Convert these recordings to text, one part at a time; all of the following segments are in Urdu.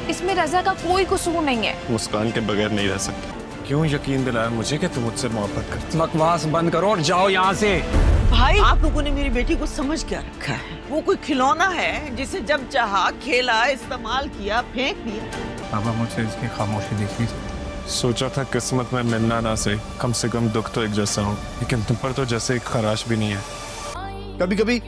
اس میں رضا کا کوئی قصور نہیں ہے۔ مسکان کے بغیر نہیں رہ سکتا۔ کیوں یقین دلایا مجھے کہ تم مجھ سے محبت کرتی؟ بکواس بند کرو اور جاؤ یہاں سے۔ بھائی آپ لوگوں نے میری بیٹی کو سمجھ کیا رکھا ہے؟ وہ کوئی کھلونا ہے جسے جب چاہا کھیلا، استعمال کیا، پھینک دیا۔ بابا مجھے اس کی خاموشی دیکھنی چاہیے۔ سوچا تھا قسمت میں ملنا نہ سے کم دکھ تو ایک جیسا ہوں، لیکن تم پر تو جیسے ایک خراش بھی نہیں ہے۔ کبھی کبھی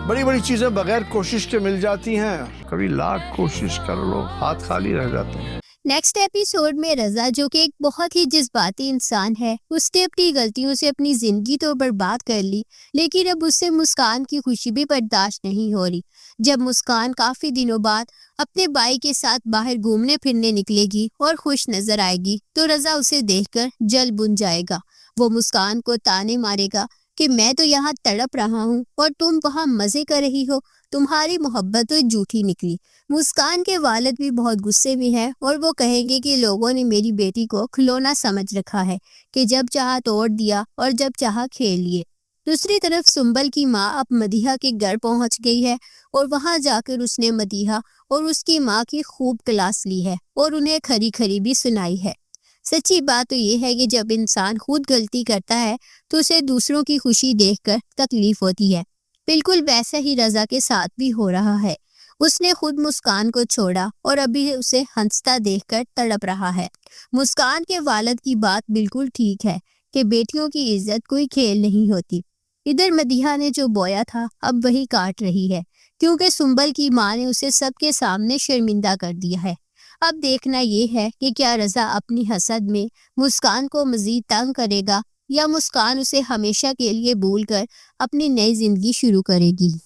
بڑی بڑی چیزیں بغیر کوشش کے مل جاتی ہیں، کبھی لاکھ کوشش کر لو ہاتھ خالی رہ جاتے ہیں۔ نیکسٹ ایپیسوڈ میں رضا، جو کہ ایک بہت ہی جذباتی انسان ہے، اس نے اپنی غلطیوں سے اپنی زندگی تو برباد کر لی، لیکن اب اس سے مسکان کی خوشی بھی برداشت نہیں ہو رہی۔ جب مسکان کافی دنوں بعد اپنے بھائی کے ساتھ باہر گھومنے پھرنے نکلے گی اور خوش نظر آئے گی تو رضا اسے دیکھ کر جل بن جائے گا۔ وہ مسکان کو تانے مارے گا کہ میں تو یہاں تڑپ رہا ہوں اور تم وہاں مزے کر رہی ہو، تمہاری محبت تو جھوٹی نکلی۔ مسکان کے والد بھی بہت غصے میں ہے اور وہ کہیں گے کہ لوگوں نے میری بیٹی کو کھلونا سمجھ رکھا ہے کہ جب چاہا توڑ دیا اور جب چاہا کھیل لیے۔ دوسری طرف سنبل کی ماں اب مدیحہ کے گھر پہنچ گئی ہے اور وہاں جا کر اس نے مدیحہ اور اس کی ماں کی خوب کلاس لی ہے اور انہیں کھری کھری بھی سنائی ہے۔ سچی بات تو یہ ہے کہ جب انسان خود غلطی کرتا ہے تو اسے دوسروں کی خوشی دیکھ کر تکلیف ہوتی ہے۔ بالکل ویسا ہی رضا کے ساتھ بھی ہو رہا ہے۔ اس نے خود مسکان کو چھوڑا اور ابھی اسے ہنستا دیکھ کر تڑپ رہا ہے۔ مسکان کے والد کی بات بالکل ٹھیک ہے کہ بیٹیوں کی عزت کوئی کھیل نہیں ہوتی۔ ادھر مدیحہ نے جو بویا تھا اب وہی کاٹ رہی ہے، کیونکہ سنبل کی ماں نے اسے سب کے سامنے شرمندہ کر دیا ہے۔ اب دیکھنا یہ ہے کہ کیا رضا اپنی حسد میں مسکان کو مزید تنگ کرے گا یا مسکان اسے ہمیشہ کے لیے بھول کر اپنی نئی زندگی شروع کرے گی۔